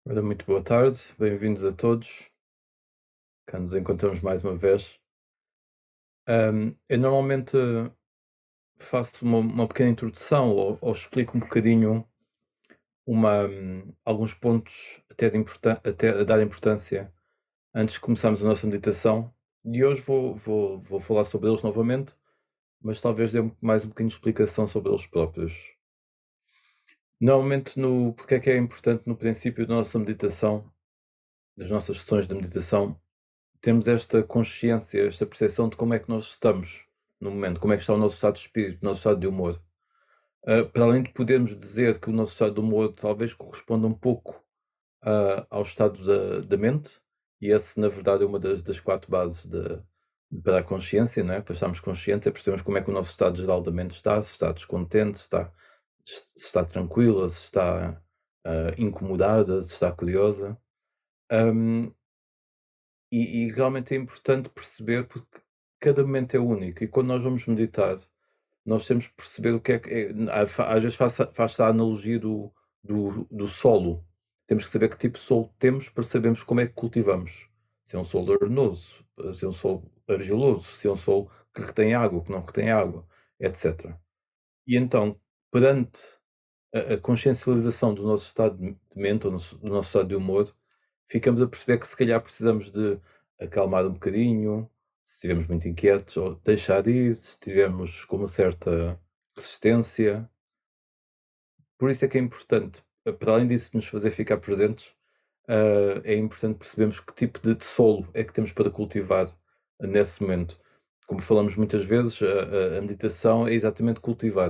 Ora, muito boa tarde, bem-vindos a todos. Cá nos encontramos mais uma vez. Eu normalmente faço uma pequena introdução ou explico um bocadinho alguns pontos até a dar importância antes de começarmos a nossa meditação. E hoje vou falar sobre eles novamente, mas talvez dê mais um bocadinho de explicação sobre eles próprios. Normalmente, porque é que é importante no princípio da nossa meditação, das nossas sessões de meditação, temos esta consciência, esta percepção de como é que nós estamos no momento, como é que está o nosso estado de espírito, o nosso estado de humor. Para além de podermos dizer que o nosso estado de humor talvez corresponda um pouco ao estado da mente, e esse, na verdade, é uma das quatro bases para a consciência, não é? Para estarmos conscientes, é percebermos como é que o nosso estado geral da mente está, se está descontente, se está tranquila, se está incomodada, se está curiosa. Um, e realmente é importante perceber, porque cada momento é único, e quando nós vamos meditar, nós temos que perceber o que é que às vezes faz a analogia do solo. Temos que saber que tipo de solo temos para sabermos como é que cultivamos. Se é um solo arenoso, se é um solo argiloso, se é um solo que retém água, que não retém água, etc. E então, perante a consciencialização do nosso estado de mente, ou do nosso estado de humor, ficamos a perceber que se calhar precisamos de acalmar um bocadinho, se estivermos muito inquietos, ou deixar ir, se estivermos com uma certa resistência. Por isso é que é importante, para além disso de nos fazer ficar presentes, é importante percebermos que tipo de solo é que temos para cultivar nesse momento. Como falamos muitas vezes, a meditação é exatamente cultivar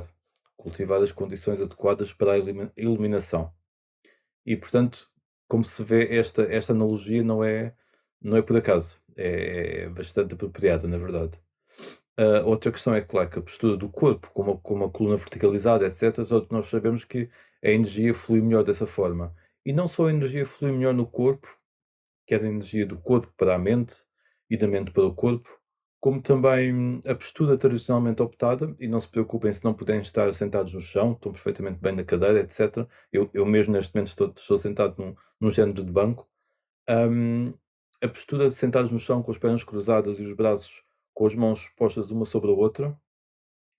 as condições adequadas para a iluminação. E, portanto, como se vê, esta analogia não é por acaso, é bastante apropriada, na verdade. Outra questão é, claro, que a postura do corpo, com a coluna verticalizada, etc., todos nós sabemos que a energia flui melhor dessa forma. E não só a energia flui melhor no corpo, que é a energia do corpo para a mente e da mente para o corpo, como também a postura tradicionalmente optada, e não se preocupem se não puderem estar sentados no chão, estão perfeitamente bem na cadeira, etc. Eu mesmo neste momento estou sentado num género de banco. Hum, a postura de sentados no chão com as pernas cruzadas e os braços com as mãos postas uma sobre a outra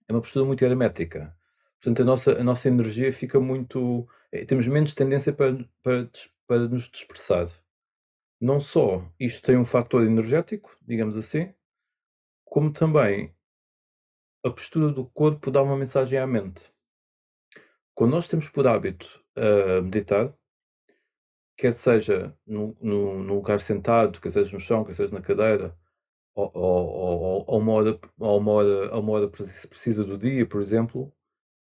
é uma postura muito hermética. Portanto, a nossa energia fica muito. Temos menos tendência para nos dispersar. Não só isto tem um fator energético, digamos assim, como também a postura do corpo dá uma mensagem à mente. Quando nós temos por hábito meditar, quer seja num lugar sentado, quer seja no chão, quer seja na cadeira, ou a uma hora precisa do dia, por exemplo,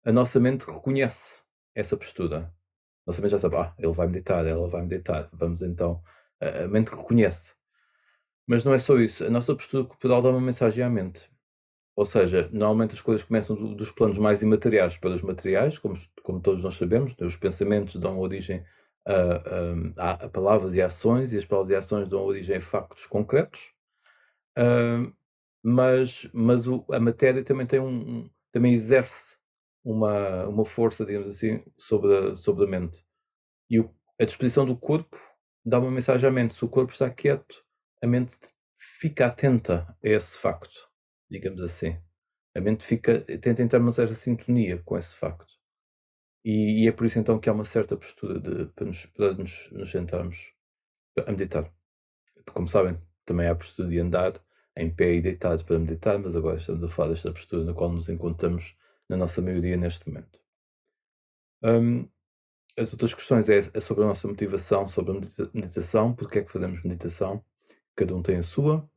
a nossa mente reconhece essa postura. A nossa mente já sabe, ele vai meditar, ela vai meditar, vamos então. A mente reconhece. Mas não é só isso, a nossa postura corporal dá uma mensagem à mente. Ou seja, normalmente as coisas começam dos planos mais imateriais para os materiais, como todos nós sabemos, né? Os pensamentos dão origem a palavras e ações, e as palavras e ações dão origem a factos concretos. Ah, mas a matéria também também exerce uma força, digamos assim, sobre a mente. E a disposição do corpo dá uma mensagem à mente. Se o corpo está quieto, a mente fica atenta a esse facto, digamos assim. A mente tenta entrar numa certa sintonia com esse facto. E é por isso então que há uma certa postura para nos sentarmos a meditar. Como sabem, também há a postura de andar em pé e deitado para meditar, mas agora estamos a falar desta postura na qual nos encontramos na nossa maioria neste momento. Hum, as outras questões é sobre a nossa motivação, sobre a meditação, porque é que fazemos meditação. Cada um tem a sua,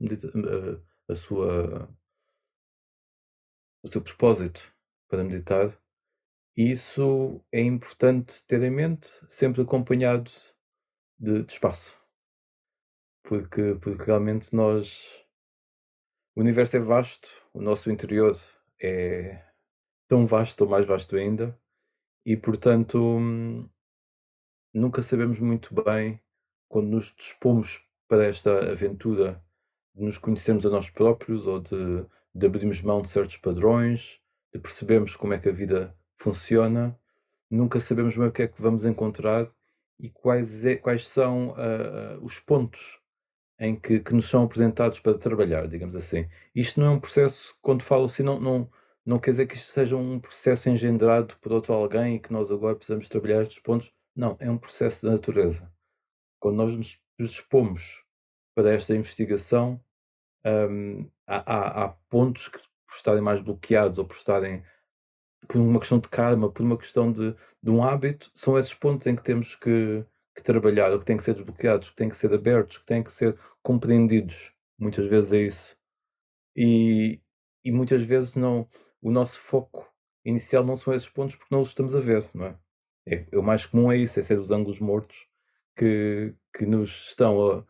o seu propósito para meditar. E isso é importante ter em mente, sempre acompanhado de espaço, porque realmente o universo é vasto, o nosso interior é tão vasto ou mais vasto ainda, e portanto nunca sabemos muito bem, quando nos dispomos para esta aventura de nos conhecermos a nós próprios, ou de abrirmos mão de certos padrões, de percebermos como é que a vida funciona, nunca sabemos bem o que é que vamos encontrar, e quais são os pontos em que nos são apresentados para trabalhar, digamos assim. Isto não é um processo, quando falo assim, não quer dizer que isto seja um processo engendrado por outro alguém e que nós agora precisamos trabalhar estes pontos. Não, é um processo da natureza. Quando nós nos predispomos para esta investigação, há pontos que, por estarem mais bloqueados ou por estarem por uma questão de karma, por uma questão de um hábito, são esses pontos em que temos que trabalhar, ou que têm que ser desbloqueados, que têm que ser abertos, que têm que ser compreendidos. Muitas vezes é isso. E, e muitas vezes não, o nosso foco inicial não são esses pontos porque não os estamos a ver, não é? O mais comum é isso, é ser os ângulos mortos que nos estão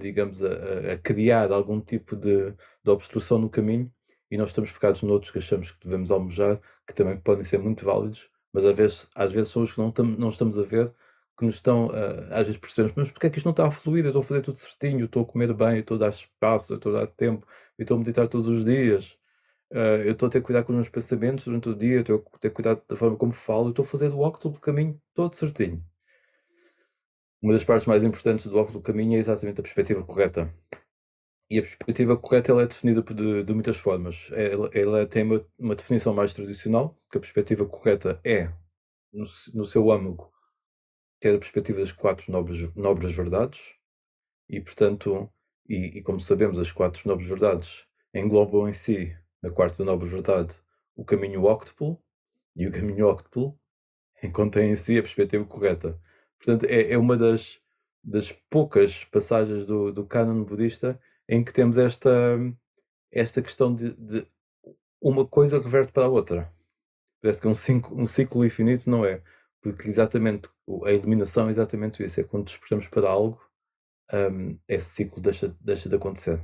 digamos, a criar algum tipo de obstrução no caminho e nós estamos focados noutros que achamos que devemos almejar, que também podem ser muito válidos, mas às vezes são os que não estamos a ver, que nos estão, às vezes percebemos, mas porque é que isto não está a fluir? Eu estou a fazer tudo certinho, eu estou a comer bem, eu estou a dar espaço, eu estou a dar tempo, eu estou a meditar todos os dias, eu estou a ter cuidado com os meus pensamentos durante o dia, eu estou a ter cuidado da forma como falo, eu estou a fazer do óculos do caminho todo certinho. Uma das partes mais importantes do óculos do caminho é exatamente a perspectiva correta. E a perspectiva correta ela é definida de muitas formas. Ela tem uma definição mais tradicional, que a perspectiva correta é, no seu âmago, que é a perspectiva das quatro nobres verdades, e portanto, e como sabemos, as quatro nobres verdades englobam em si, na quarta nobre verdade, o caminho óctuplo, e o caminho óctuplo contém em si a perspectiva correta. Portanto, é uma das poucas passagens do cânon budista em que temos esta questão de uma coisa reverte para a outra. Parece que é um ciclo infinito, não é? Porque exatamente a iluminação é exatamente isso, é quando despertamos para algo, esse ciclo deixa de acontecer.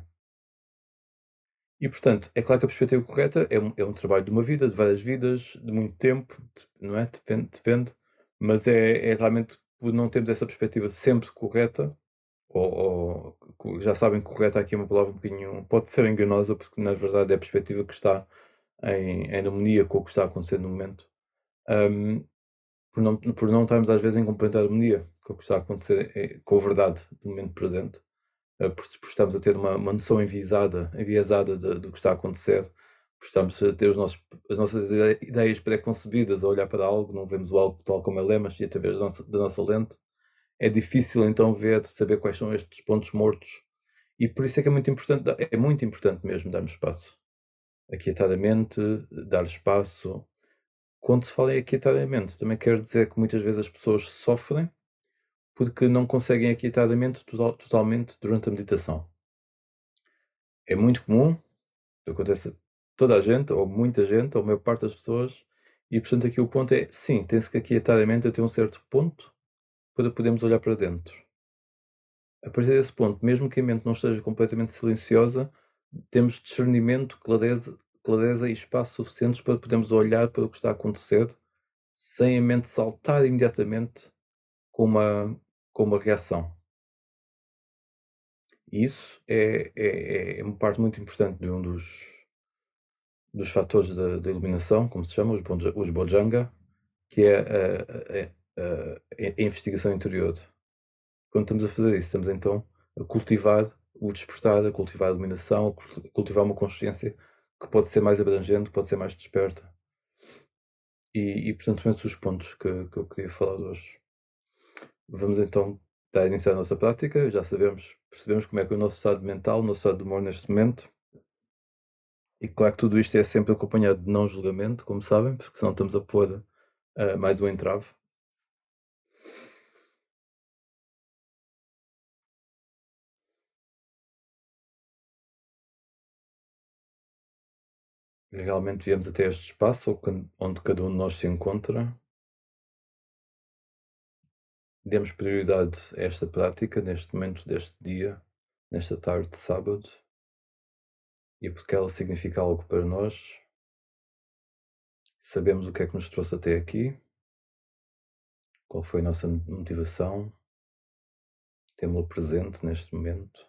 E, portanto, é claro que a perspectiva correta é um trabalho de uma vida, de várias vidas, de muito tempo, não é? Depende, mas é realmente por não termos essa perspectiva sempre correta, já sabem que correta aqui é uma palavra um bocadinho, pode ser enganosa, porque na verdade é a perspectiva que está em harmonia com o que está a acontecer no momento. Um, por não estarmos às vezes em completa harmonia com o que está a acontecer, com a verdade do momento presente, por estarmos a ter uma noção enviesada do que está a acontecer, por estarmos a ter as nossas ideias pré-concebidas a olhar para algo, não vemos o algo tal como ele é, mas através da nossa lente. É difícil então saber quais são estes pontos mortos. E por isso é que é muito importante mesmo darmos espaço. Aquietar a mente, dar espaço. Quando se fala em aquietar a mente, também quer dizer que muitas vezes as pessoas sofrem porque não conseguem aquietar a mente totalmente durante a meditação. É muito comum, acontece a toda a gente, ou muita gente, ou a maior parte das pessoas, e portanto aqui o ponto é, sim, tem-se que aquietar a mente até um certo ponto para podermos olhar para dentro. A partir desse ponto, mesmo que a mente não esteja completamente silenciosa, temos discernimento, clareza e espaço suficientes para podermos olhar para o que está a acontecer sem a mente saltar imediatamente com uma reação. E isso é uma parte muito importante de um dos fatores da iluminação, como se chama, os Bojjhanga, que é a investigação interior. Quando estamos a fazer isso, estamos então a cultivar o despertar, a cultivar a iluminação, a cultivar uma consciência que pode ser mais abrangente, pode ser mais desperta. Portanto, esses os pontos que eu queria falar hoje. Vamos então dar início à nossa prática. Já percebemos como é que é o nosso estado mental, o nosso estado de humor neste momento. E claro que tudo isto é sempre acompanhado de não julgamento, como sabem, porque senão estamos a pôr mais um entrave. Realmente viemos até este espaço onde cada um de nós se encontra. Demos prioridade a esta prática neste momento deste dia, nesta tarde de sábado, e porque ela significa algo para nós. Sabemos o que é que nos trouxe até aqui, qual foi a nossa motivação, temos-la presente neste momento.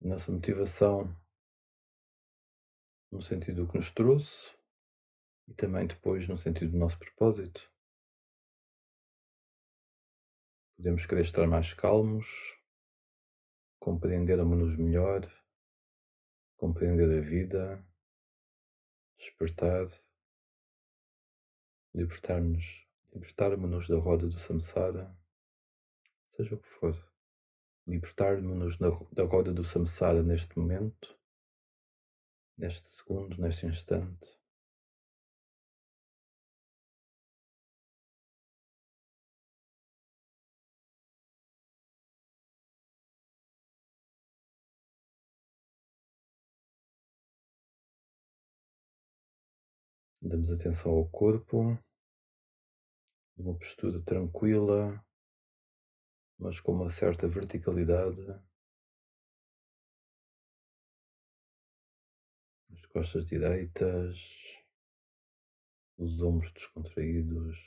a nossa motivação no sentido do que nos trouxe e também depois no sentido do nosso propósito. Podemos querer estar mais calmos, compreender-nos melhor, compreender a vida, despertar, libertarmos-nos da roda do samsara, seja o que for. Libertarmos-nos da roda do samsara neste momento, neste segundo, neste instante. Damos atenção ao corpo, numa postura tranquila, mas com uma certa verticalidade, as costas direitas, os ombros descontraídos,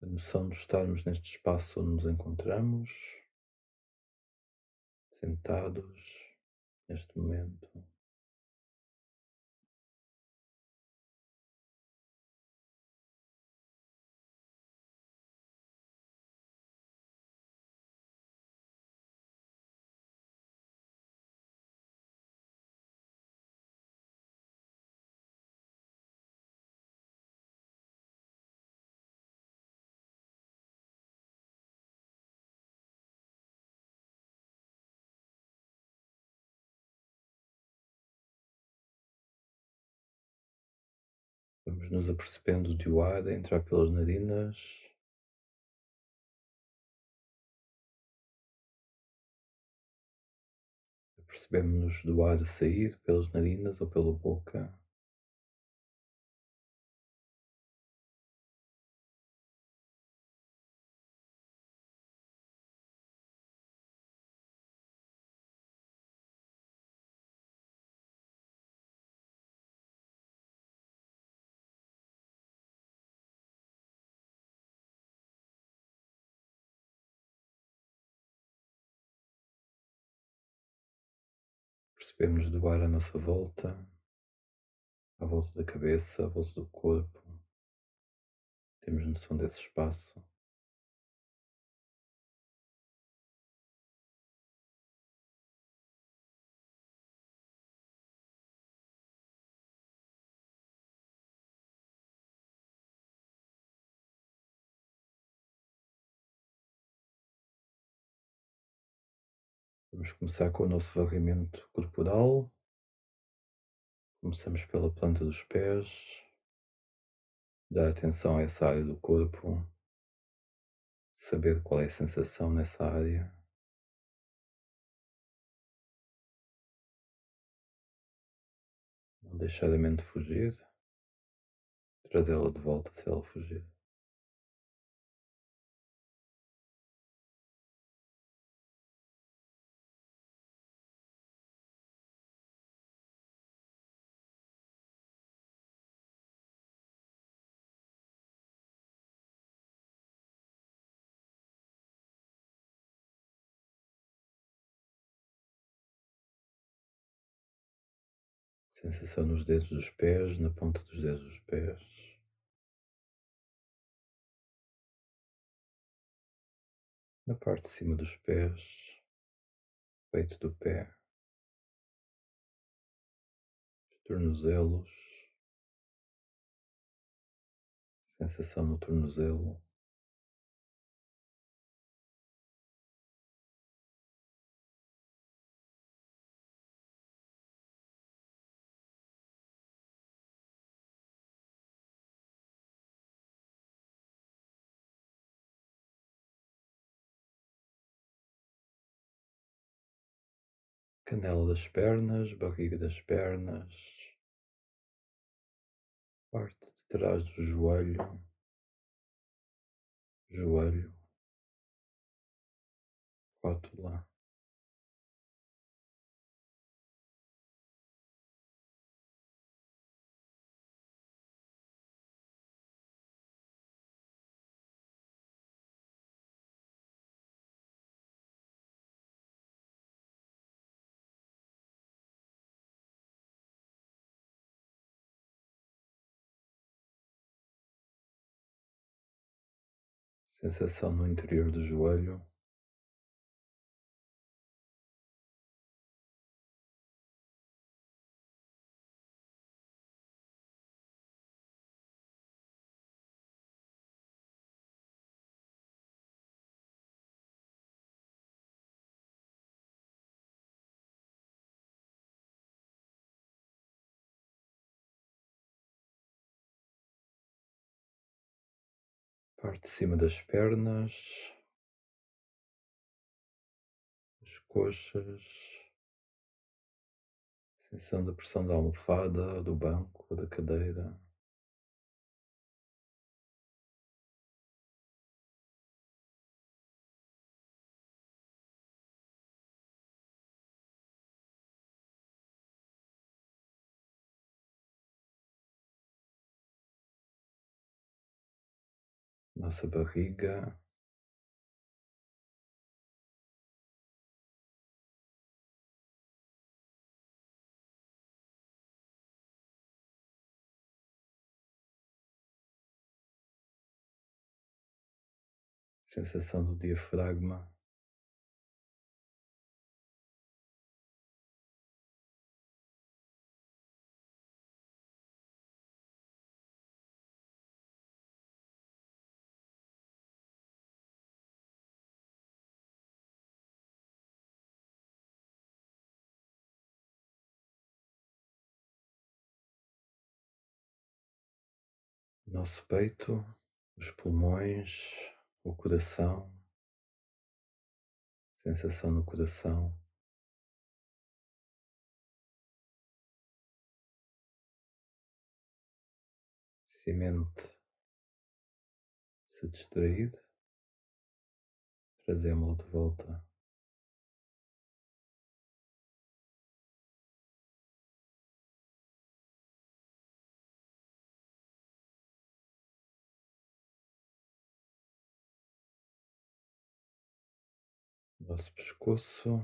a noção de estarmos neste espaço onde nos encontramos, sentados neste momento. Vamos nos apercebendo de o ar a entrar pelas narinas, apercebemos-nos do ar a sair pelas narinas ou pela boca. Percebemos do ar à nossa volta, à volta da cabeça, à volta do corpo. Temos noção desse espaço. Vamos começar com o nosso varrimento corporal. Começamos pela planta dos pés, dar atenção a essa área do corpo, saber qual é a sensação nessa área. Não deixar a mente fugir, trazê-la de volta se ela fugir. Sensação nos dedos dos pés, na ponta dos dedos dos pés. Na parte de cima dos pés, peito do pé, os tornozelos, sensação no tornozelo, canela das pernas, barriga das pernas, parte de trás do joelho, joelho, rótula, sensação no interior do joelho, parte de cima das pernas, as coxas, sensação da pressão da almofada, do banco, da cadeira. Nossa barriga, sensação do diafragma, nosso peito, os pulmões, o coração, sensação no coração, se a mente se distrair, trazemos-lo de volta. Nosso pescoço,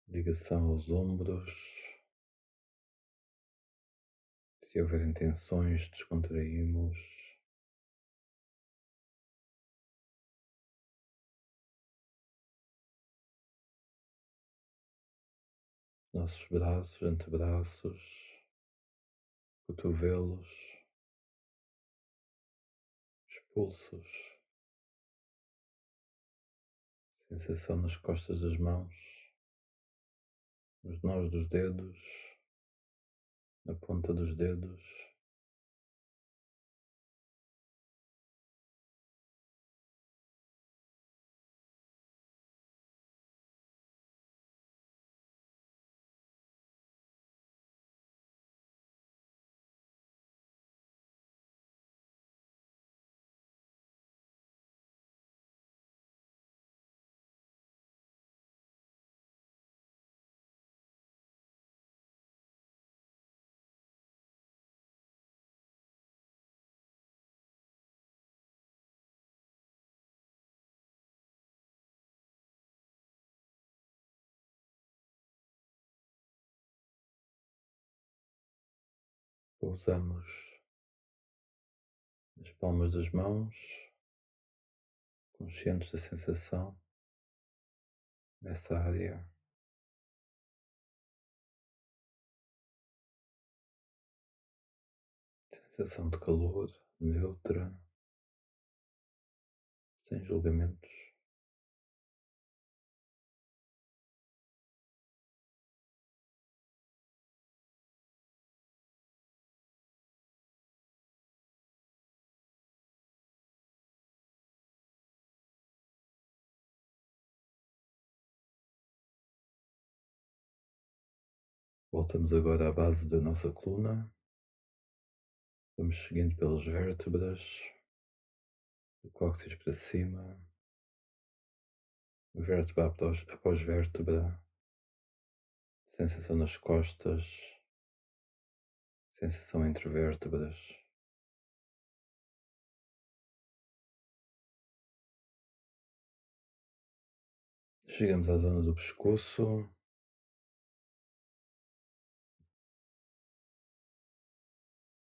ligação aos ombros. Se houver intenções, descontraímos. Nossos braços, antebraços, cotovelos, os pulsos, sensação nas costas das mãos, nos nós dos dedos, na ponta dos dedos. Pousamos nas palmas das mãos, conscientes da sensação nessa área. Sensação de calor, neutra, sem julgamentos. Voltamos agora à base da nossa coluna. Vamos seguindo pelas vértebras, do cóccix para cima, vértebra após vértebra, sensação nas costas, sensação entre vértebras. Chegamos à zona do pescoço,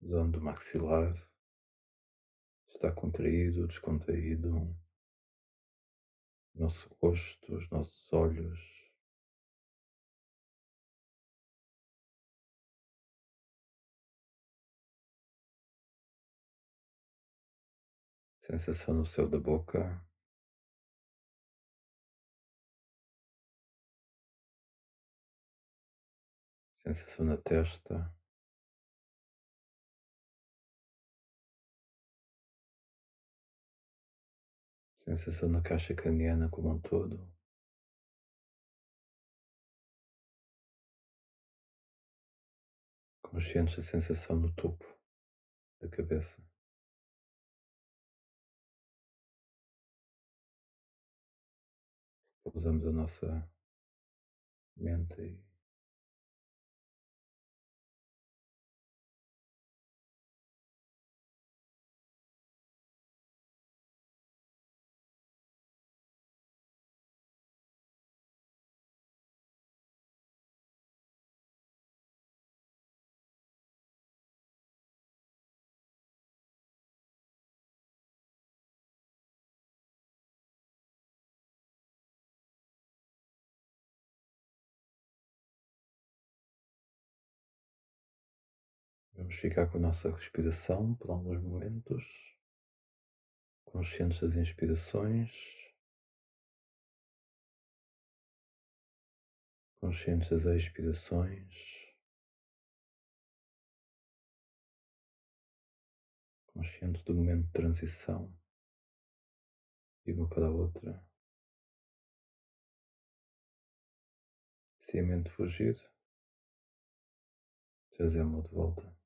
zona do maxilar, Está contraído, descontraído, nosso rosto, os nossos olhos, sensação no céu da boca, sensação na testa, sensação na caixa craniana como um todo, conscientes da sensação no topo da cabeça. Usamos a nossa mente e vamos ficar com a nossa respiração por alguns momentos, conscientes das inspirações, conscientes das expirações, conscientes do momento de transição de uma para a outra. Se a mente fugir, trazemos-la de volta.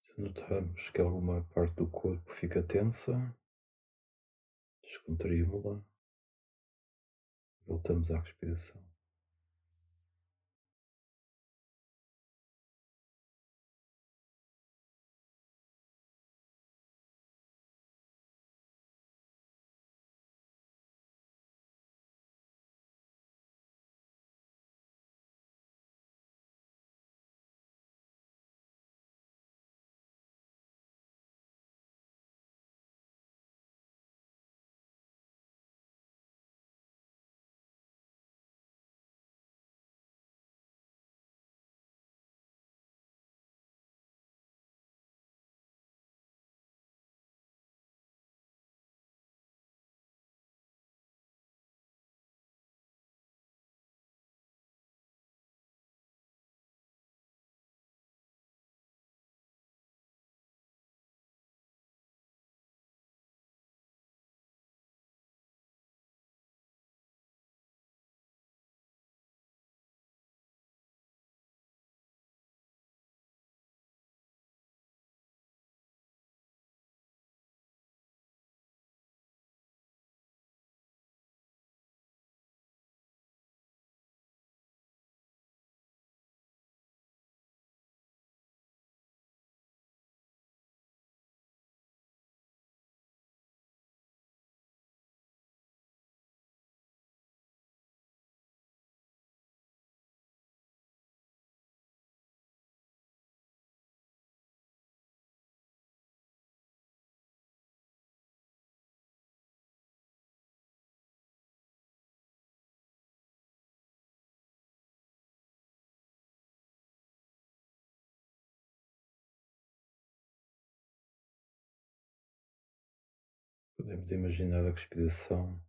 Se notarmos que alguma parte do corpo fica tensa, descontraímos-la, voltamos à respiração. Podemos imaginar a respiração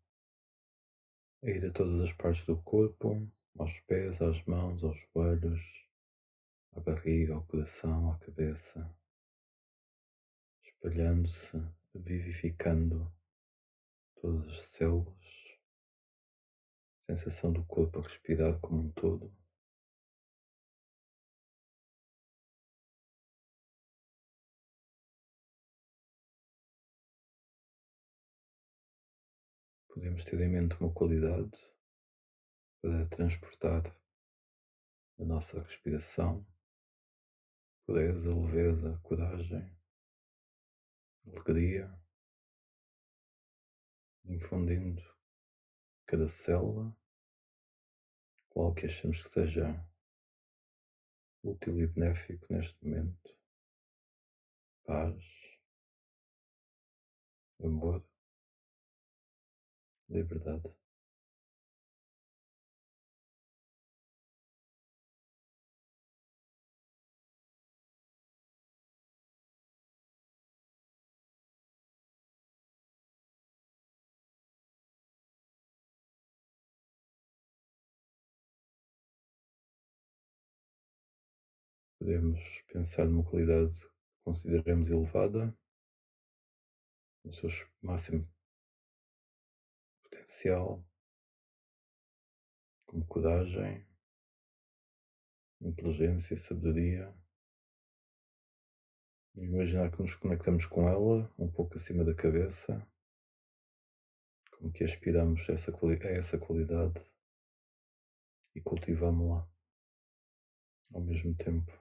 a ir a todas as partes do corpo, aos pés, às mãos, aos joelhos, à barriga, ao coração, à cabeça, espalhando-se, vivificando todas as células, sensação do corpo a respirar como um todo. Podemos ter em mente uma qualidade para transportar a nossa respiração, pureza, leveza, coragem, alegria, infundindo cada célula com algo que achamos que seja útil e benéfico neste momento. Paz, amor, liberdade. Podemos pensar numa qualidade que consideramos elevada, no seu máximo potencial, como coragem, inteligência, sabedoria. Imaginar que nos conectamos com ela um pouco acima da cabeça, como que aspiramos a essa qualidade e cultivamos-la ao mesmo tempo.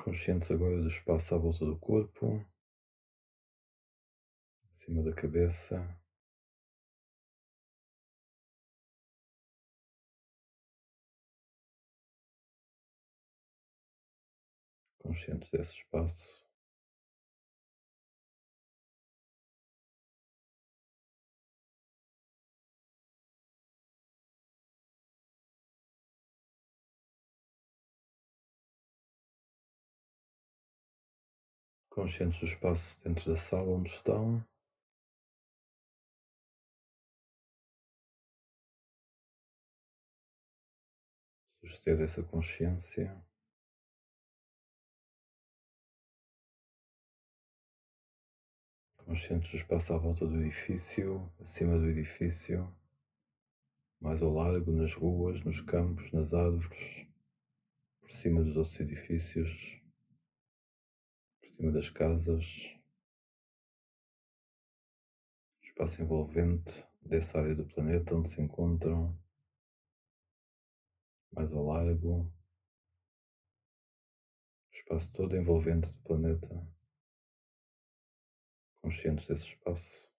Conscientes agora do espaço à volta do corpo, acima da cabeça, conscientes desse espaço. Conscientes do espaço dentro da sala onde estão. Suster essa consciência. conscientes do espaço à volta do edifício, acima do edifício, mais ao largo, nas ruas, nos campos, nas árvores, por cima dos outros edifícios, por cima das casas, espaço envolvente dessa área do planeta onde se encontram, mais ao largo, o espaço todo envolvente do planeta, conscientes desse espaço.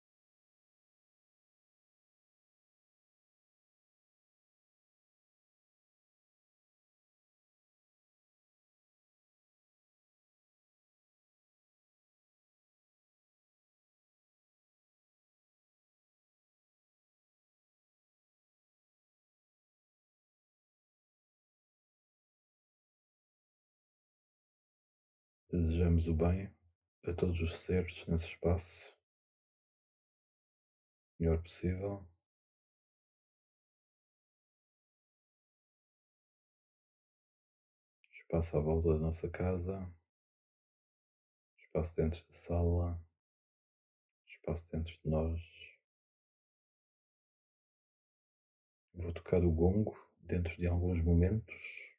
Desejamos o bem a todos os seres nesse espaço, o melhor possível. Espaço à volta da nossa casa, espaço dentro da sala, espaço dentro de nós. Vou tocar o gongo dentro de alguns momentos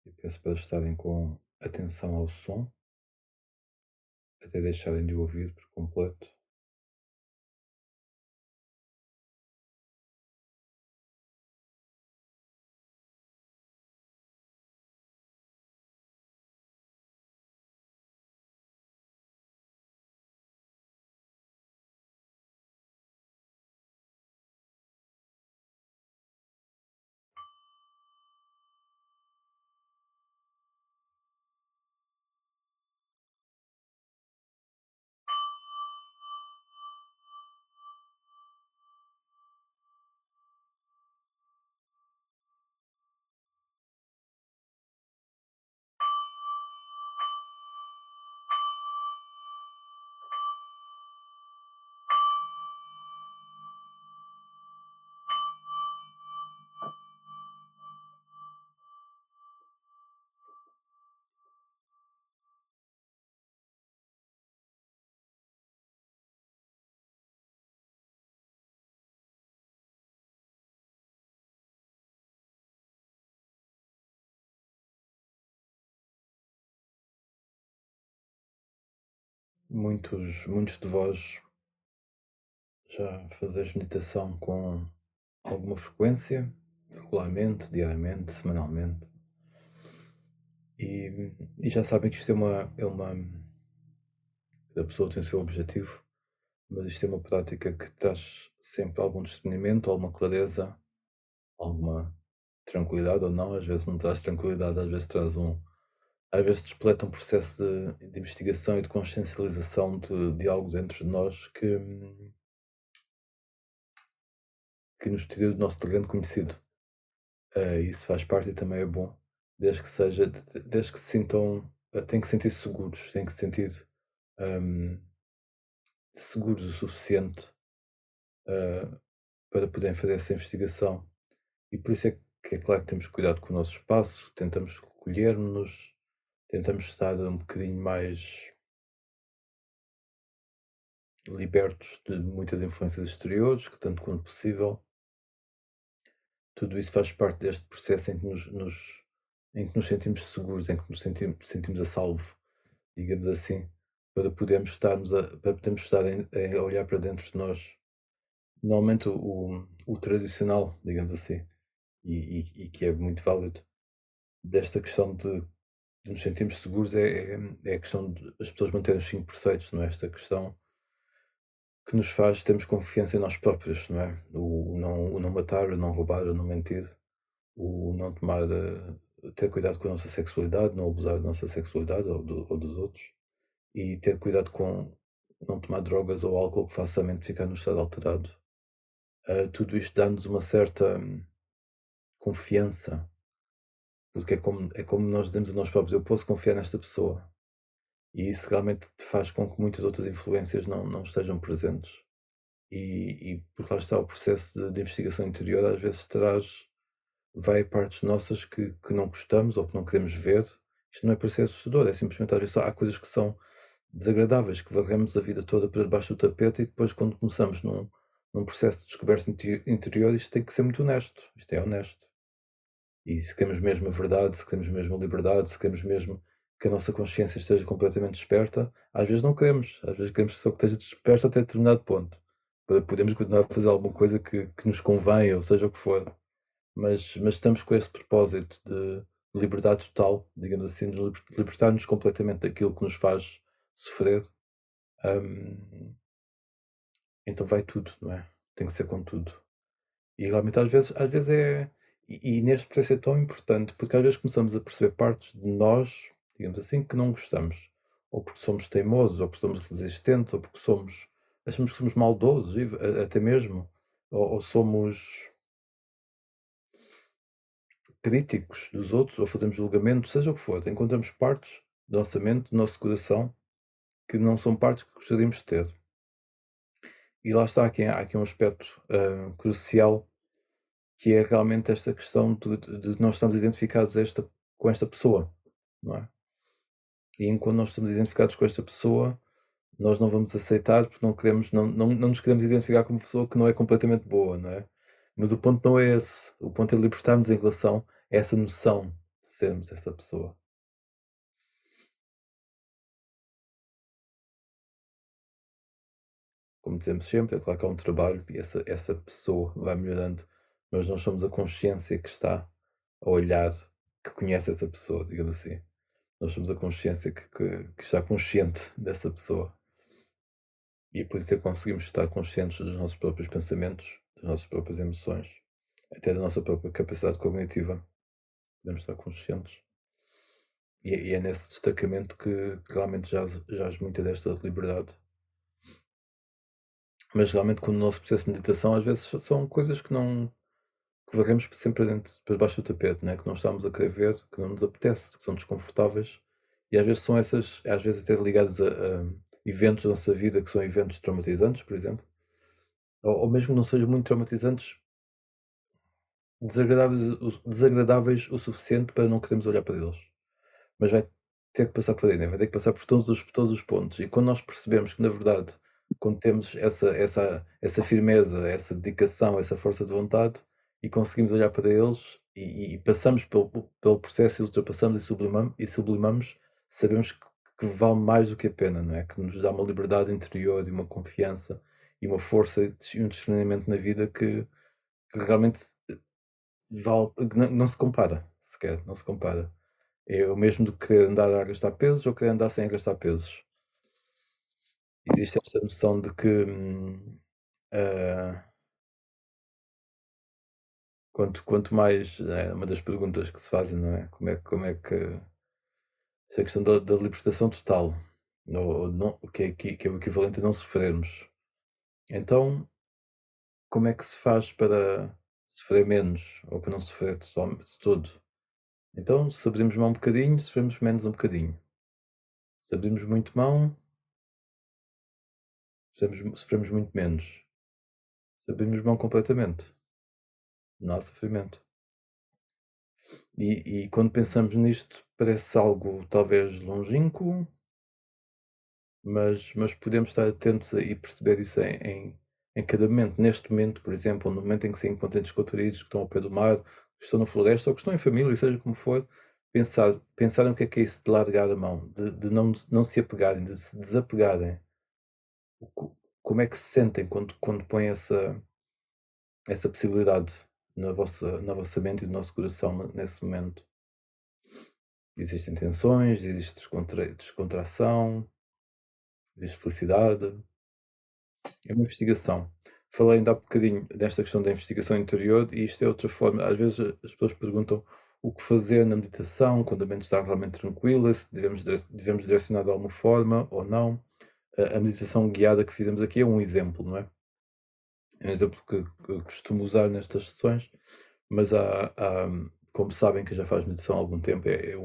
e peço para estarem com atenção ao som, até deixarem de o ouvir por completo. Muitos de vós já fazeis meditação com alguma frequência, regularmente, diariamente, semanalmente, e já sabem que isto cada pessoa tem o seu objetivo, mas isto é uma prática que traz sempre algum discernimento, alguma clareza, alguma tranquilidade ou não. Às vezes não traz tranquilidade, às vezes às vezes despleta um processo de investigação e de consciencialização de algo dentro de nós que nos tira do nosso terreno conhecido. Isso faz parte e também é bom, desde que se sintam, têm que sentir seguros, têm que se sentir hum, seguros o suficiente uh, para poderem fazer essa investigação. E por isso é que é claro que temos cuidado com o nosso espaço, tentamos recolher-nos, tentamos estar um bocadinho mais libertos de muitas influências exteriores, que tanto quanto possível. Tudo isso faz parte deste processo em que nos sentimos seguros, em que nos sentimos a salvo, digamos assim, para podermos estar a olhar para dentro de nós. Normalmente o tradicional, digamos assim, e que é muito válido, desta questão de nos sentirmos seguros é a questão de as pessoas manterem os 5 preceitos, não é? Esta questão que nos faz termos confiança em nós próprios, não é? O não matar, o não roubar, o não mentir, o não ter cuidado com a nossa sexualidade, não abusar da nossa sexualidade ou dos outros, e ter cuidado com não tomar drogas ou álcool que faça a mente ficar no estado alterado. Tudo isto dá-nos uma certa confiança, porque é como nós dizemos a nós próprios: eu posso confiar nesta pessoa. E isso realmente faz com que muitas outras influências não estejam presentes. E porque lá está o processo de investigação interior, às vezes vai a partes nossas que não gostamos ou que não queremos ver. Isto não é para ser assustador, é simplesmente às vezes há coisas que são desagradáveis que varremos a vida toda para debaixo do tapete e depois quando começamos num processo de descoberta interior, isto tem que ser muito honesto, isto é honesto. E se queremos mesmo a verdade, se queremos mesmo a liberdade, se queremos mesmo que a nossa consciência esteja completamente desperta, às vezes não queremos, às vezes queremos só que esteja desperta até determinado ponto, para podermos continuar a fazer alguma coisa que nos convém, ou seja o que for. Mas estamos com esse propósito de liberdade total, digamos assim, de libertar-nos completamente daquilo que nos faz sofrer. hum, então vai tudo, não é? Tem que ser com tudo. E realmente às vezes é. E neste processo é tão importante, porque às vezes começamos a perceber partes de nós, digamos assim, que não gostamos. Ou porque somos teimosos, ou porque somos resistentes, ou porque achamos que somos maldosos, até mesmo. Ou somos críticos dos outros, ou fazemos julgamentos, seja o que for. Encontramos partes do nossa mente, do nosso coração, que não são partes que gostaríamos de ter. E lá está, há aqui um aspecto crucial, que é realmente esta questão de nós estamos identificados com esta pessoa, não é? E enquanto nós estamos identificados com esta pessoa, nós não vamos aceitar porque não nos queremos identificar com uma pessoa que não é completamente boa, não é? Mas o ponto não é esse. O ponto é libertar-nos em relação a essa noção de sermos essa pessoa. Como dizemos sempre, é claro que há um trabalho e essa pessoa vai melhorando, mas nós somos a consciência que está a olhar, que conhece essa pessoa, digamos assim. Nós somos a consciência que está consciente dessa pessoa. E por isso é que conseguimos estar conscientes dos nossos próprios pensamentos, das nossas próprias emoções, até da nossa própria capacidade cognitiva. Podemos estar conscientes. E é nesse destacamento que realmente jaz muita desta liberdade. Mas realmente, quando o nosso processo de meditação, às vezes são coisas que varremos sempre para debaixo do tapete, né? Que não estamos a querer ver, que não nos apetece, que são desconfortáveis. E às vezes são essas, às vezes até ligadas a eventos da nossa vida que são eventos traumatizantes, por exemplo, ou mesmo que não sejam muito traumatizantes, desagradáveis o suficiente para não queremos olhar para eles. Mas vai ter que passar por aí, né? Vai ter que passar por todos os pontos. E quando nós percebemos que, na verdade, quando temos essa firmeza, essa dedicação, essa força de vontade e conseguimos olhar para eles e passamos pelo processo e ultrapassamos e sublimamos, sabemos que vale mais do que a pena, não é? Que nos dá uma liberdade interior e uma confiança e uma força e um discernimento na vida que realmente vale, que não se compara, sequer, não se compara. É o mesmo do que querer andar a gastar pesos ou querer andar sem gastar pesos. Existe esta noção de que, ah, quanto mais é uma das perguntas que se fazem, não é? Como é que esta questão da libertação total, ou não, que é o equivalente a não sofrermos. Então, como é que se faz para sofrer menos ou para não sofrer de todo? Então, se abrimos mão um bocadinho, sofremos menos um bocadinho. Se abrimos muito mão, sofremos muito menos. Se abrirmos mão completamente, não há sofrimento. E quando pensamos nisto, parece algo talvez longínquo, mas podemos estar atentos e perceber isso em cada momento. Neste momento, por exemplo, no momento em que se encontram descontraídos, que estão ao pé do mar, que estão na floresta ou que estão em família, seja como for, pensar o que é isso de largar a mão, de não se apegarem, de se desapegarem. Como é que se sentem quando põem essa possibilidade na vossa mente e no nosso coração nesse momento? Existem tensões, existe descontração, existe felicidade. É uma investigação. Falei ainda há bocadinho desta questão da investigação interior e isto é outra forma. Às vezes as pessoas perguntam o que fazer na meditação, quando a mente está realmente tranquila, se devemos direcionar de alguma forma ou não. A meditação guiada que fizemos aqui é um exemplo, não é? É um exemplo que eu costumo usar nestas sessões, mas como sabem que já faz meditação há algum tempo, é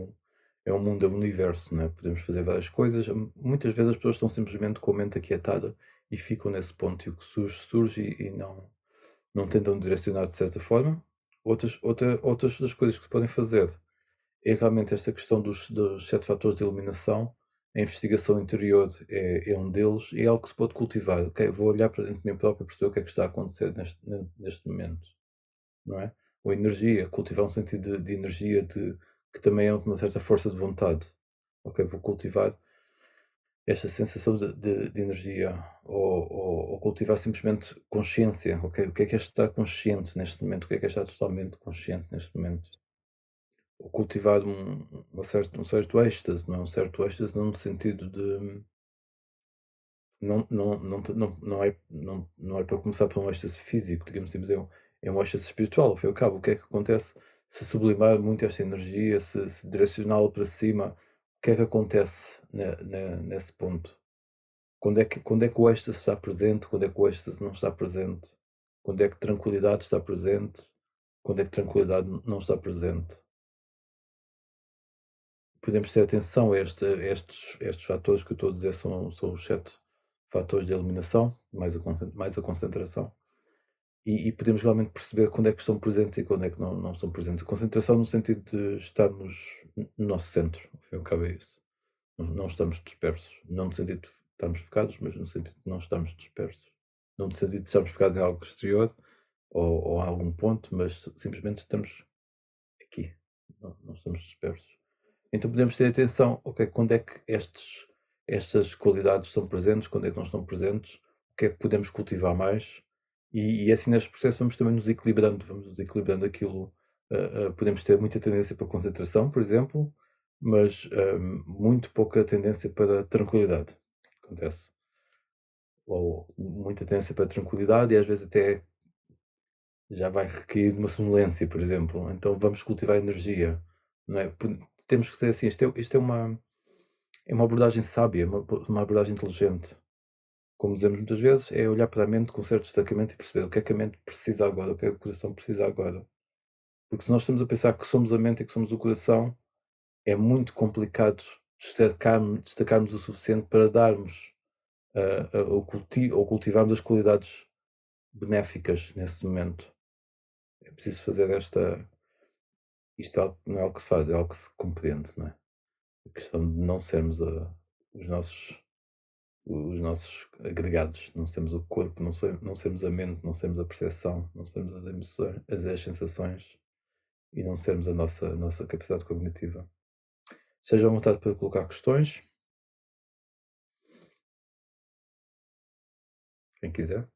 um mundo, é um universo, não é? Podemos fazer várias coisas. Muitas vezes as pessoas estão simplesmente com a mente aquietada e ficam nesse ponto e o que surge e não tentam direcionar de certa forma. Outras das coisas que se podem fazer é realmente esta questão dos 7 fatores de iluminação, A investigação interior é um deles e é algo que se pode cultivar. Ok, vou olhar para dentro de mim próprio e perceber o que é que está a acontecer neste momento, não é? Ou energia, cultivar um sentido de energia que também é uma certa força de vontade. Ok, vou cultivar esta sensação de energia ou cultivar simplesmente consciência. Ok, o que é estar consciente neste momento? O que é estar totalmente consciente neste momento? Ou cultivar um certo êxtase, não é? Um certo êxtase não no sentido de não é para começar por um êxtase físico, digamos assim, mas é um êxtase espiritual, ao fim e ao cabo. O que é que acontece se sublimar muito esta energia, se direcioná-la para cima? O que é que acontece nesse ponto? Quando é que o êxtase está presente? Quando é que o êxtase não está presente? Quando é que tranquilidade está presente? Quando é que tranquilidade não está presente? Podemos ter atenção a estes fatores que eu estou a dizer, são os 7 fatores de eliminação, mais a concentração, e podemos realmente perceber quando é que estão presentes e quando é que não estão presentes. A concentração no sentido de estarmos no nosso centro, ao fim e ao cabo é isso. Não estamos dispersos, não no sentido de estarmos focados, mas no sentido de não estamos dispersos. Não no sentido de estarmos focados em algo exterior ou a algum ponto, mas simplesmente estamos aqui, não estamos dispersos. Então podemos ter atenção, ok, quando é que estas qualidades estão presentes, quando é que não estão presentes, o que é que podemos cultivar mais, e assim neste processo vamos também nos equilibrando aquilo. Podemos ter muita tendência para concentração, por exemplo, mas muito pouca tendência para tranquilidade. Acontece. Ou muita tendência para tranquilidade e às vezes até já vai requerer de uma sonolência, por exemplo. Então vamos cultivar energia, não é? Temos que ser assim, isto é uma abordagem sábia, uma abordagem inteligente. Como dizemos muitas vezes, é olhar para a mente com certo destacamento e perceber o que é que a mente precisa agora, o que é que o coração precisa agora. Porque se nós estamos a pensar que somos a mente e que somos o coração, é muito complicado destacarmos o suficiente para darmos ou cultivarmos as qualidades benéficas nesse momento. É preciso fazer isto não é algo que se faz, é algo que se compreende, não é? A questão de não sermos os nossos agregados, não sermos o corpo, não sermos a mente, não sermos a percepção, não sermos as emoções, as sensações e não sermos a nossa capacidade cognitiva. Seja à vontade para colocar questões, quem quiser.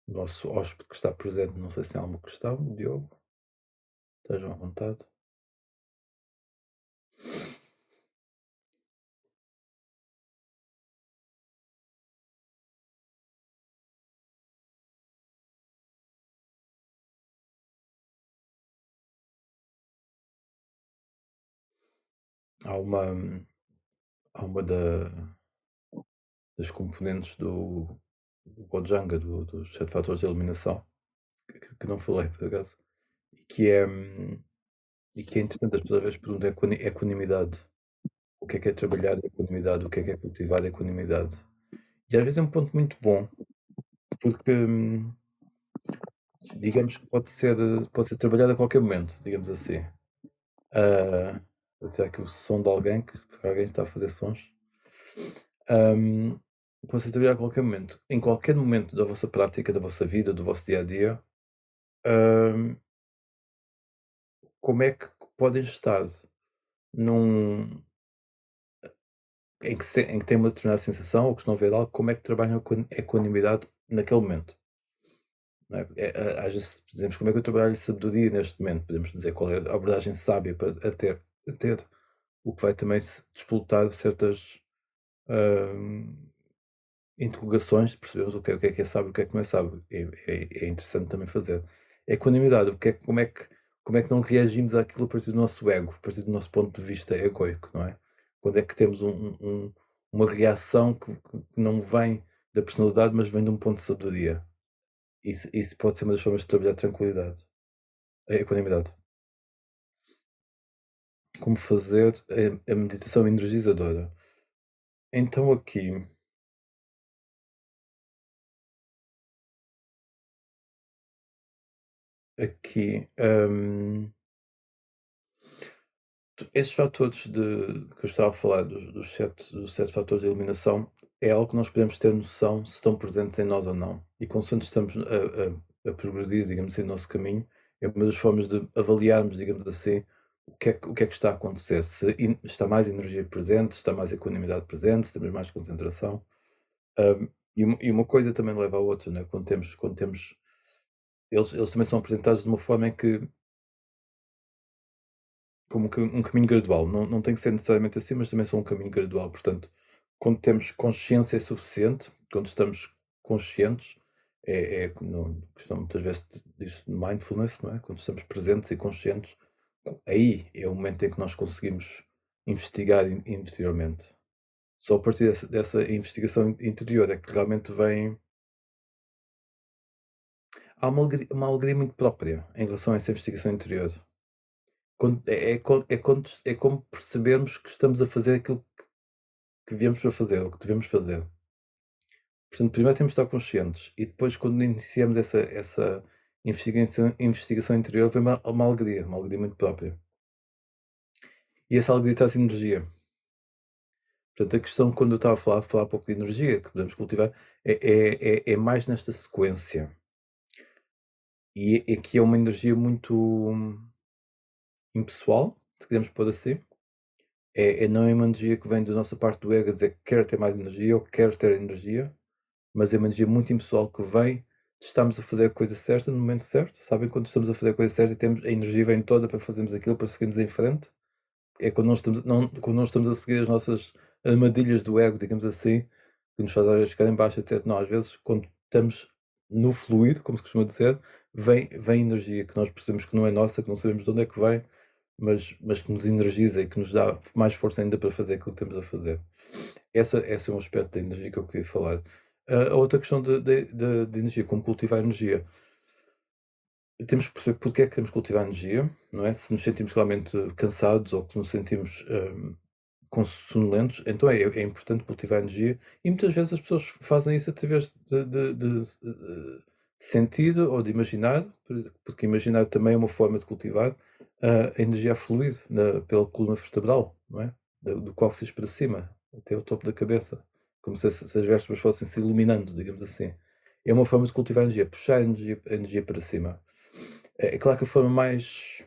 O nosso hóspede que está presente, não sei se tem alguma questão, Diogo, estejam à vontade. Há uma das componentes do Bojanga, dos 7 fatores de eliminação, que não falei por acaso, e que é, e que é interessante, as pessoas às vezes perguntam equanimidade. O que é trabalhar a equanimidade? O que é cultivar a equanimidade? E às vezes é um ponto muito bom, porque digamos que pode ser trabalhado a qualquer momento, digamos assim. Vou tirar aqui o som de alguém, que alguém está a fazer sons. Um, Pode ser trabalhado a qualquer momento. Em qualquer momento da vossa prática, da vossa vida, do vosso dia a dia, hum, como é que podem estar num, em que têm uma determinada sensação ou que estão a ver algo, como é que trabalham a equanimidade naquele momento? Não é? Às vezes dizemos como é que eu trabalho sabedoria neste momento, podemos dizer qual é a abordagem sábia a ter, o que vai também se despoltar certas hum, interrogações de percebermos o que é sábio, o que não é sábio. É interessante também fazer. Equanimidade, como é que não reagimos àquilo a partir do nosso ego, a partir do nosso ponto de vista egoico, não é? Quando é que temos uma reação que não vem da personalidade, mas vem de um ponto de sabedoria. Isso pode ser uma das formas de trabalhar a tranquilidade, a equanimidade. Como fazer a meditação energizadora? Então aqui, esses fatores que eu estava a falar, dos sete fatores de eliminação, é algo que nós podemos ter noção se estão presentes em nós ou não. E consoante estamos a progredir, digamos assim, no nosso caminho, é uma das formas de avaliarmos, digamos assim, o que é que está a acontecer. Se está mais energia presente, se está mais equanimidade presente, se temos mais concentração. E uma coisa também leva à outra, né? Quando temos eles também são apresentados de uma forma em que como que um caminho gradual, não tem que ser necessariamente assim, mas também são um caminho gradual. Portanto, quando temos consciência suficiente, quando estamos conscientes, no questão muitas vezes diz mindfulness, não é? Quando estamos presentes e conscientes, aí é o momento em que nós conseguimos investigar interiormente. Só a partir dessa investigação interior é que realmente vem. Há uma alegria muito própria em relação a essa investigação interior. É como percebermos que estamos a fazer aquilo que viemos para fazer, ou que devemos fazer. Portanto, primeiro temos de estar conscientes e depois, quando iniciamos essa investigação interior, vem uma alegria muito própria. E essa alegria traz energia. Portanto, a questão, quando eu estava a falar um pouco de energia que podemos cultivar, é mais nesta sequência. E aqui é uma energia muito impessoal, se quisermos pôr assim. Não é uma energia que vem da nossa parte do ego a dizer que quero ter mais energia ou quero ter energia, mas é uma energia muito impessoal que vem de estamos a fazer a coisa certa no momento certo. Sabem, quando estamos a fazer a coisa certa e temos a energia vem toda para fazermos aquilo, para seguirmos em frente. É quando nós estamos a seguir as nossas armadilhas do ego, digamos assim, que nos faz às vezes ficar em baixo, etc. Não, às vezes, quando estamos no fluido, como se costuma dizer, vem energia que nós percebemos que não é nossa, que não sabemos de onde é que vem, mas que nos energiza e que nos dá mais força ainda para fazer aquilo que temos a fazer. Esse é um aspecto da energia que eu queria falar. A outra questão de energia, como cultivar energia. Temos que perceber porque é que queremos cultivar energia, não é? Se nos sentimos realmente cansados ou que nos sentimos sonolentos, então é importante cultivar energia e muitas vezes as pessoas fazem isso através de sentir ou de imaginar, porque imaginar também é uma forma de cultivar a energia a fluir pela coluna vertebral, não é? Do cóccix para cima, até o topo da cabeça, como se as vértebras fossem se iluminando, digamos assim. É uma forma de cultivar energia, puxar a energia para cima. É claro que a forma mais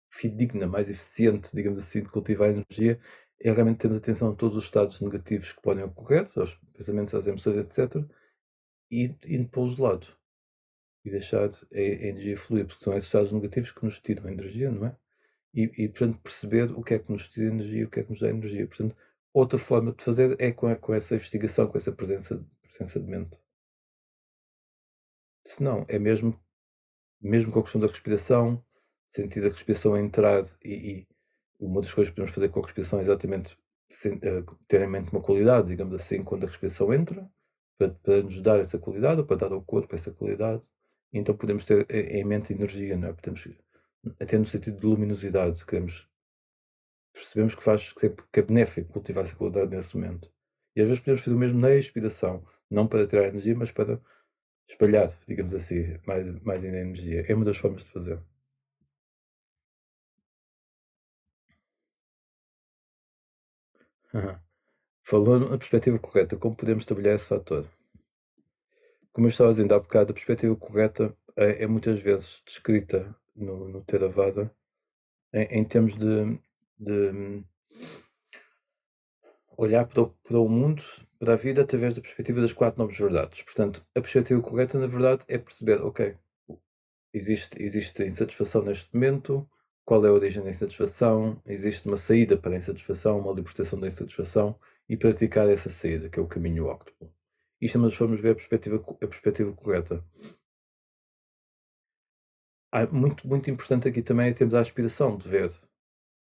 fidedigna, mais eficiente, digamos assim, de cultivar a energia é realmente termos atenção a todos os estados negativos que podem ocorrer, aos pensamentos, às emoções, etc. E pô-los de lado e deixar a energia fluir, porque são esses estados negativos que nos tiram energia, não é? Portanto, perceber o que é que nos tira energia e o que é que nos dá energia. Portanto, outra forma de fazer é com essa investigação, com essa presença de mente. Se não, é mesmo com a questão da respiração, sentir a respiração entrar e uma das coisas que podemos fazer com a respiração é exatamente ter em mente uma qualidade, digamos assim, quando a respiração entra, para nos dar essa qualidade, ou para dar ao corpo essa qualidade, e então podemos ter em mente energia, não é? Podemos, até no sentido de luminosidade, percebemos que é benéfico cultivar essa qualidade nesse momento. E às vezes podemos fazer o mesmo na expiração, não para tirar energia, mas para espalhar, digamos assim, mais ainda energia. É uma das formas de fazer. Aham. Falou na perspectiva correta, como podemos trabalhar esse fator? Como eu estava dizendo há bocado, a perspectiva correta é muitas vezes descrita no Theravada em termos de olhar para o mundo, para a vida, através da perspectiva das quatro nobres verdades. Portanto, a perspectiva correta, na verdade, é perceber, ok, existe insatisfação neste momento, qual é a origem da insatisfação, existe uma saída para a insatisfação, uma libertação da insatisfação e praticar essa saída, que é o caminho óctuplo. Isto é uma das formas de ver a perspectiva correta. Muito, muito importante aqui também é termos a aspiração de ver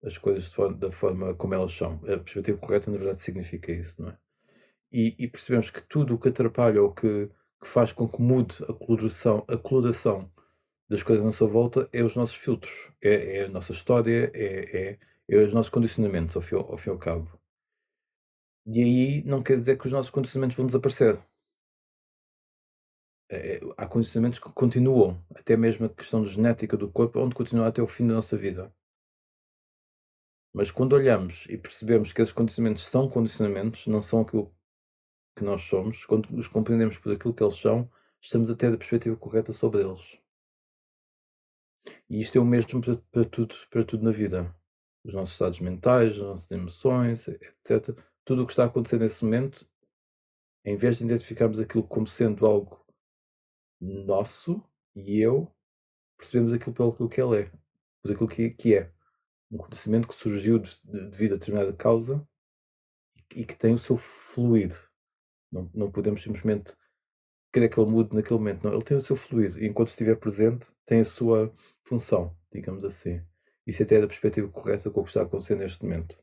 as coisas da forma como elas são. A perspectiva correta, na verdade, significa isso, não é? E percebemos que tudo o que atrapalha ou que faz com que mude a coloração das coisas à nossa volta é os nossos filtros, é a nossa história, é os nossos condicionamentos, ao fim e ao cabo. E aí não quer dizer que os nossos condicionamentos vão desaparecer. Há condicionamentos que continuam, até mesmo a questão genética do corpo, onde continua até o fim da nossa vida. Mas quando olhamos e percebemos que esses condicionamentos são condicionamentos, não são aquilo que nós somos, quando os compreendemos por aquilo que eles são, estamos a ter a perspectiva correta sobre eles. E isto é o mesmo para tudo na vida. Os nossos estados mentais, as nossas emoções, etc. Tudo o que está a acontecer nesse momento, em vez de identificarmos aquilo como sendo algo nosso e eu, percebemos aquilo pelo aquilo que ele é, por aquilo que é. Um conhecimento que surgiu devido a determinada causa e que tem o seu fluido. Não podemos simplesmente querer que ele mude naquele momento. Não, ele tem o seu fluido e enquanto estiver presente tem a sua função, digamos assim. Isso até é da perspectiva correta com o que está a acontecer neste momento.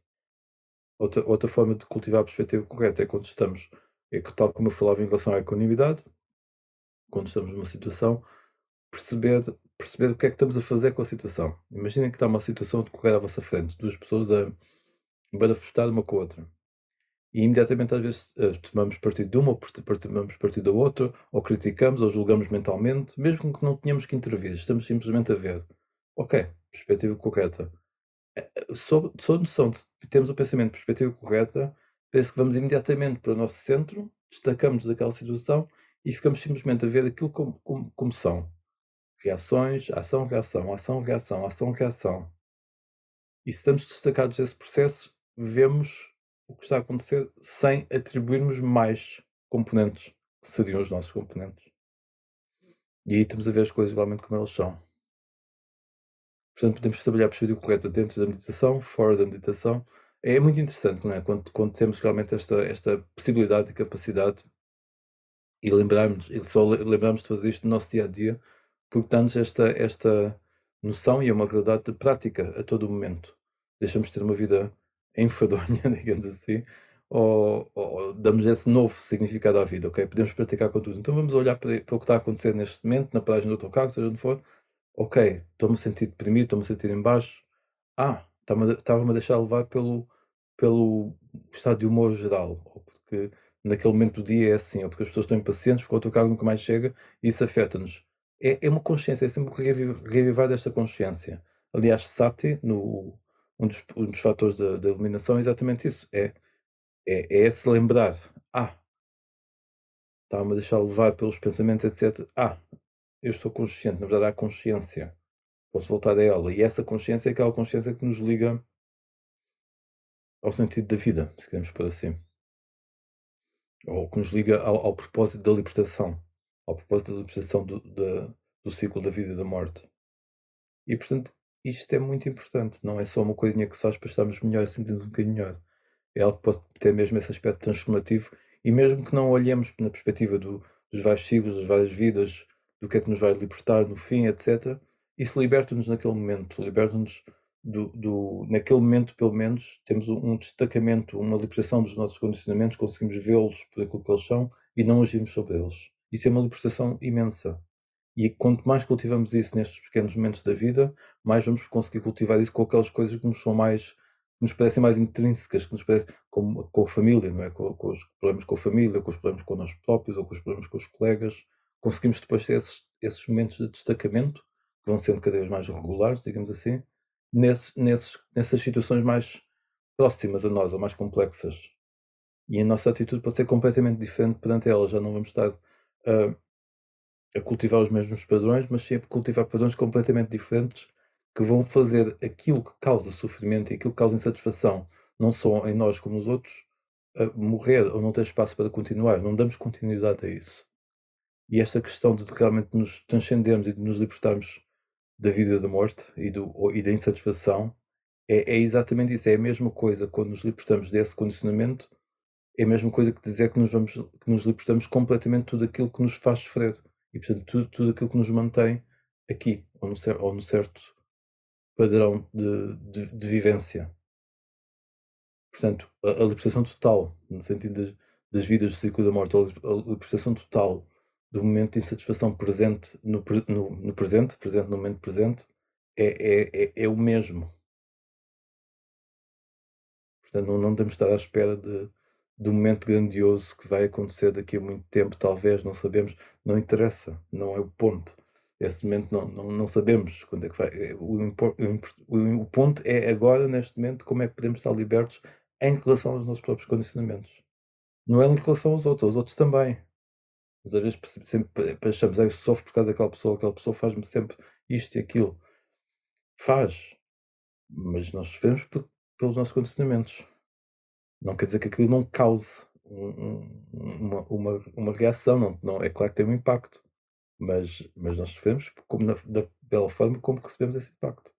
Outra forma de cultivar a perspectiva correta é quando estamos, é que tal como eu falava em relação à equanimidade, quando estamos numa situação, perceber o que é que estamos a fazer com a situação. Imaginem que está uma situação a decorrer à vossa frente, duas pessoas a barafustar uma com a outra. E imediatamente às vezes tomamos partido de uma, ou tomamos partido da outra, ou criticamos, ou julgamos mentalmente, mesmo que não tenhamos que intervir, estamos simplesmente a ver. Ok, perspectiva correta. Sob noção de temos o pensamento de perspectiva correta, parece que vamos imediatamente para o nosso centro, destacamos daquela situação e ficamos simplesmente a ver aquilo como são. Reações, ação, reação, ação, reação, ação, reação. E se estamos destacados desse processo, vemos o que está a acontecer sem atribuirmos mais componentes, que seriam os nossos componentes. E aí estamos a ver as coisas realmente como elas são. Portanto, podemos trabalhar a perspectiva correta dentro da meditação, fora da meditação. É muito interessante, não é? Quando temos realmente esta possibilidade e capacidade e lembrarmos de fazer isto no nosso dia a dia, porque dá-nos esta noção e é uma realidade de prática a todo o momento. Deixamos de ter uma vida enfadonha, digamos assim, ou damos esse novo significado à vida, ok? Podemos praticar com tudo. Então vamos olhar para o que está a acontecer neste momento, na paragem do autocarro, seja onde for. Ok, estou-me a sentir deprimido, estou-me a sentir em baixo. Estava-me a deixar levar pelo estado de humor geral, ou porque naquele momento do dia é assim, ou porque as pessoas estão impacientes, porque o autocarro nunca mais chega e isso afeta-nos. É uma consciência, é sempre reavivar esta consciência. Aliás, Sati, um dos fatores da iluminação, é exatamente isso. É se lembrar. Estava-me a deixar levar pelos pensamentos, etc. Eu estou consciente, na verdade há consciência. Posso voltar a ela. E essa consciência é aquela consciência que nos liga ao sentido da vida, se queremos pôr assim. Ou que nos liga ao propósito da libertação. Ao propósito da libertação do ciclo da vida e da morte. E, portanto, isto é muito importante. Não é só uma coisinha que se faz para estarmos melhor, sentirmos um bocadinho melhor. É algo que pode ter mesmo esse aspecto transformativo. E mesmo que não olhemos na perspectiva dos vários ciclos, das várias vidas, do que é que nos vai libertar no fim, etc., isso liberta-nos naquele momento. Liberta-nos naquele momento, pelo menos, temos um destacamento, uma libertação dos nossos condicionamentos, conseguimos vê-los por aquilo que eles são e não agimos sobre eles. Isso é uma libertação imensa. E quanto mais cultivamos isso nestes pequenos momentos da vida, mais vamos conseguir cultivar isso com aquelas coisas que nos são mais, que nos parecem mais intrínsecas, que nos parecem com a família, não é? Com os problemas com a família, com os problemas com nós próprios ou com os problemas com os colegas. Conseguimos depois ter esses momentos de destacamento, que vão sendo cada vez mais regulares, digamos assim, nessas situações mais próximas a nós ou mais complexas. E a nossa atitude pode ser completamente diferente perante elas. Já não vamos estar a cultivar os mesmos padrões, mas sempre cultivar padrões completamente diferentes que vão fazer aquilo que causa sofrimento e aquilo que causa insatisfação, não só em nós como nos outros, morrer ou não ter espaço para continuar. Não damos continuidade a isso. E esta questão de realmente nos transcendermos e de nos libertarmos da vida e da morte e da insatisfação é exatamente isso. É a mesma coisa quando nos libertamos desse condicionamento, é a mesma coisa que dizer que nos libertamos completamente de tudo aquilo que nos faz sofrer. E, portanto, tudo aquilo que nos mantém aqui, ou no certo padrão de vivência. Portanto, a libertação total, no sentido das vidas do ciclo da morte, a libertação total do momento de insatisfação presente no presente, no momento presente, é o mesmo. Portanto, não temos de estar à espera do momento grandioso que vai acontecer daqui a muito tempo, talvez, não sabemos, não interessa, não é o ponto. Esse momento não sabemos quando é que vai. O ponto é agora, neste momento, como é que podemos estar libertos em relação aos nossos próprios condicionamentos. Não é em relação aos outros também. Mas às vezes sempre achamos, eu sofro por causa daquela pessoa faz-me sempre isto e aquilo. Faz, mas nós sofremos pelos nossos condicionamentos. Não quer dizer que aquilo não cause uma reação, não, é claro que tem um impacto, mas nós sofremos como da bela forma como recebemos esse impacto.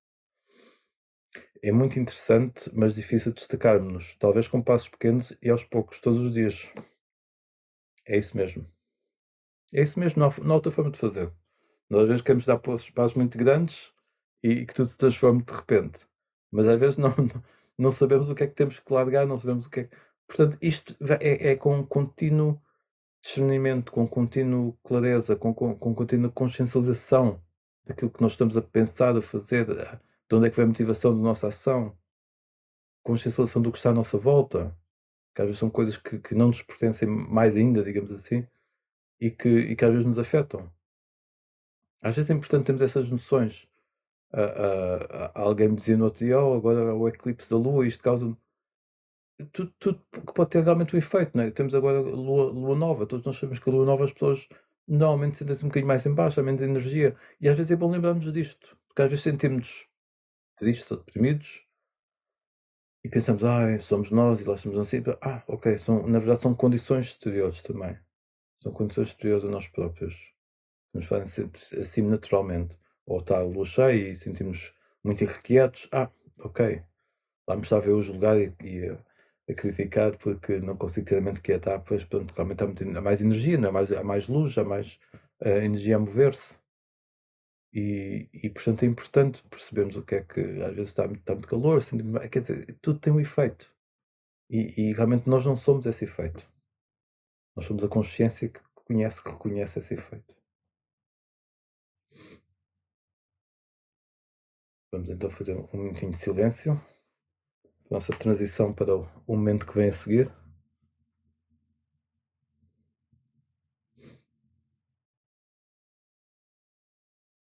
É muito interessante, mas difícil destacarmos-nos, talvez com passos pequenos e aos poucos, todos os dias. É isso mesmo. É isso mesmo, não há outra forma de fazer. Nós às vezes queremos dar passos muito grandes e que tudo se transforme de repente. Mas às vezes não sabemos o que é que temos que largar, não sabemos o que é que. Portanto, isto é com um contínuo discernimento, com contínuo clareza, com contínua consciencialização daquilo que nós estamos a pensar, a fazer, de onde é que vem a motivação da nossa ação, consciencialização do que está à nossa volta, que às vezes são coisas que não nos pertencem mais ainda, digamos assim, e que às vezes nos afetam. Às vezes é importante termos essas noções. Alguém me dizia no outro dia: "Oh, agora é o eclipse da Lua, isto causa". Tudo que pode ter realmente um efeito, não é? Temos agora lua nova, todos nós sabemos que a lua nova as pessoas normalmente sentem-se um bocadinho mais em baixo, há menos energia, e às vezes é bom lembrarmos disto, porque às vezes sentimos-nos tristes ou deprimidos e pensamos: "Ai, somos nós e lá estamos assim". Ok, na verdade são condições exteriores também, são condições exteriores a nós próprios, que nos fazem sentir assim naturalmente. Ou está a lua cheia e sentimos muito irrequietos, ok. Lá me estava eu a julgar e a criticar porque não consigo ter a mente quieta. Pois pronto, realmente há mais energia, não é? Há mais luz, há mais energia a mover-se. E portanto é importante percebermos o que é que às vezes está muito calor, quer dizer, tudo tem um efeito. E realmente nós não somos esse efeito. Nós somos a consciência que conhece, que reconhece esse efeito. Vamos então fazer um minutinho de silêncio. Nossa transição para o momento que vem a seguir.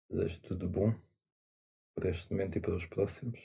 Desejo tudo bom para este momento e para os próximos.